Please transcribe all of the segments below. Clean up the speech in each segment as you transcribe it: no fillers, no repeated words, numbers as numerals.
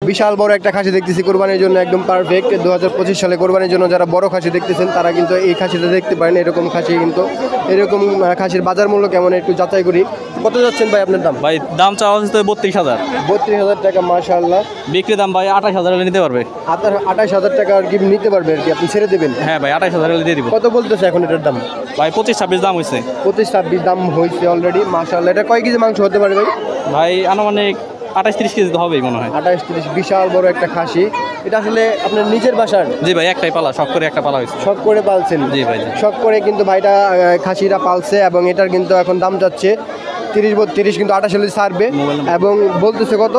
বিশাল বড় একটা খাসি দেখতেছি কোরবানির জন্য একদম পারফেক্ট। 2025 সালে কোরবানির জন্য যারা বড় খাসি দেখতেছেন তারা কিন্তু এই খাসিটা দেখতে পারেন। এরকম খাসি কিন্তু এরকম খাসির বাজার মূল্য কেমন একটু যাচাই করি। কত যাচ্ছেন ভাই আপনার দাম? ভাই দাম চাওয়া হচ্ছে 32,000। 32,000 টাকা, মাশাআল্লাহ। বিক্রি দাম ভাই 28,000 হলে নিতে পারবে। 28,000 টাকা আর কি নিতে পারবে আর কি, আপনি ছেড়ে দেবেন? হ্যাঁ ভাই 28,000 হলে দিয়ে দিব। কত বলতেছে এখন এটার দাম? ভাই 25-26 দাম হয়েছে। 25-26 দাম হয়েছে অলরেডি, মাশাআল্লাহ। এটা কয় কেজি মাংস হতে পারে ভাই? ভাই আনুমানিক 28-30 কেজি তো হবেই মনে হয়। 28-30, বিশাল বড় একটা খাসি। এটা আসলে আপনার নিজের বাসার? জি ভাই একটাই পালা, শখ করে একটা পালা হয়েছে। শখ করে পালছেন? জি ভাই। শখ করে কিন্তু ভাইটা খাসিটা পালছে এবং এটার কিন্তু এখন দাম যাচ্ছে 30-32, কিন্তু 28 হলে ছাড়বে এবং বলতেছে কত?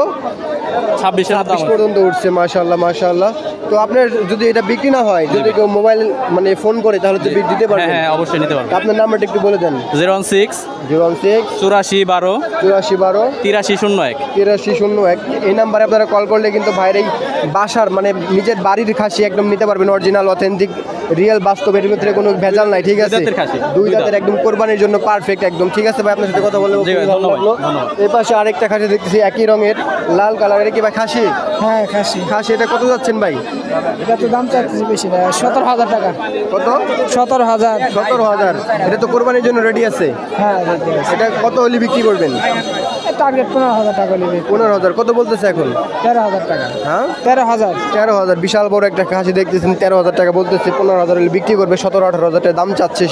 26 পর্যন্ত উঠছে। মাশাআল্লাহ মাশাআল্lah। তো আপনার যদি এটা বিক্রি না হয়, যদি কেউ মোবাইল মানে ফোন করে তাহলে তো দিতে পারবেন? হ্যাঁ অবশ্যই নিতে পারবেন। আপনার নাম্বারটা একটু বলে দেন। 016 016 84 12 8301। 8301 এই নাম্বারে আপনারা কল করলে কিন্তু ভাইয়ের এই বাসার মানে নিজের বাড়ির খাসি একদম নিতে পারবেন, অরিজিনাল অথেন্টিক রিয়েল বাস্তব, এর ভিতরে কোনো ভেজাল নাই। ঠিক আছে, দুই দাঁতের একদম কোরবানির জন্য পারফেক্ট একদম। ঠিক আছে ভাই, আপনার সাথে কথা বলে ভালো লাগলো। এই পাশে আরেকটা খাসি দেখতেছি একই রঙের লাল কালারের, কি ভাই খাসি? হ্যাঁ খাসি। খাসি এটা কত যাচ্ছেন ভাই? এটা তো দাম চাচ্ছি বেশি না, 17,000 টাকা। কত? 17,000। 17,000। এটা তো কোরবানির জন্য রেডি আছে? হ্যাঁ। এটা কত হলে বিক্রি করবেন? টার্গেট 15,000 টাকা নেবে। 15,000। কত বলতেছে এখন? 13,000 টাকা। হ্যাঁ 13,000। 13,000। বিশাল বড় একটা খাসি দেখতেছেন, 13,000 টাকা বলতেছে। 15,000 হলে বিক্রি করবে। 17-18,000 টাকা দাম চাচ্ছে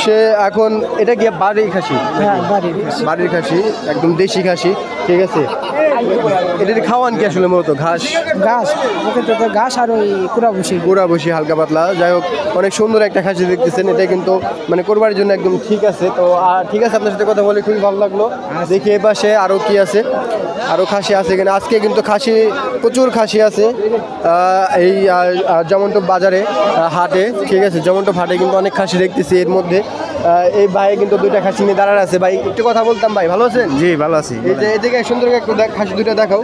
সে এখন। এটা কি বাড়ির খাসি? হ্যাঁ বাড়ির খাসি। বাড়ির খাসি একদম দেশি খাসি। ঠিক আছে, এটা খাওয়ান কি আসলে মূলত? ঘাস ওকে তো ঘাস আর ওই গুঁড়া বসি হালকা পাতলা। যাই হোক, অনেক সুন্দর একটা খাসি দেখতেছেন। এটা কিন্তু মানে কোরবানির জন্য একদম ঠিক আছে। তো ঠিক আছে, আপনার সাথে কথা বলে খুবই ভালো লাগলো। দেখি এ পাশে আরও কি আছে, আরও খাসি আছে কিনা। আজকে কিন্তু খাসি প্রচুর খাসি আছে এই যেমনটপ বাজারে হাটে। ঠিক আছে, যেমনটপ হাটে কিন্তু অনেক খাসি দেখতেছি। এর মধ্যে এই ভাই কিন্তু দুইটা খাসি নিয়ে দাঁড়ায় আছে। ভাই একটু কথা বলতাম। ভাই ভালো আছেন? জি ভালো আছি। এই যে এদিকে সুন্দর একটু খাসি দুইটা দেখাও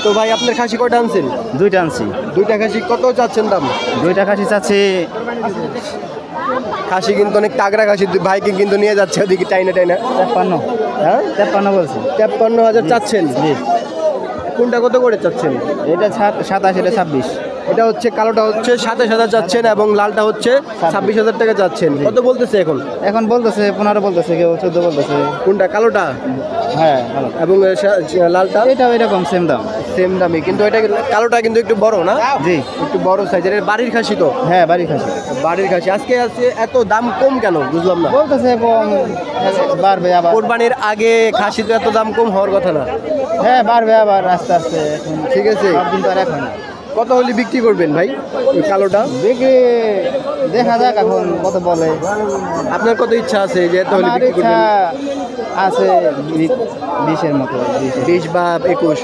তো। ভাই আপনার খাসি কয়টা আনছেন? দুইটা আনছি। দুইটা খাসি কত চাচ্ছেন দাম? দুইটা খাসি চাচ্ছি। খাসি কিন্তু অনেক তাগড়া খাসি, ভাইকে কিন্তু নিয়ে যাচ্ছে ওদিকে টাইনা। 53। হ্যাঁ 53 বলছি। 53,000 চাচ্ছেন? জি। কোনটা কত করে চাচ্ছেন? এটা 27, এটা 26। এটা হচ্ছে কালোটা হচ্ছে 27,000 যাচ্ছেন এবং লালটা হচ্ছে 26,000 টাকা যাচ্ছেন। কত বলতেছে এখন? এখন বলতেছে 15 বলতেছে, কেউ 14 বলতেছে। কোনটা কালোটা? হ্যাঁ ভালো। এবং লালটা? এটাও এরকম সেম দাম। সেম দামই, কিন্তু এটা কালোটা কিন্তু একটু বড় না? জি একটু বড় সাইজের। বাড়ির খাসি তো? হ্যাঁ বাড়ির খাসি। বাড়ির খাসি। আজকে এত দাম কম কেন বুঝলাম না। বলতেছে কম, বাড়বে আবার। কোরবানির আগে খাসি তো এত দাম কম হওয়ার কথা না। হ্যাঁ বাড়বে আবার আস্তে আস্তে। ঠিক আছে, কিন্তু আর এখন কত হলে বিক্রি করবেন ভাই ওই কালোটা? বিক্রি দেখা যাক এখন কত বলে। আপনার কত ইচ্ছা আছে যে এত হলে বিক্রি করবেন? আছে 20-এর মতো। 20 বা 21।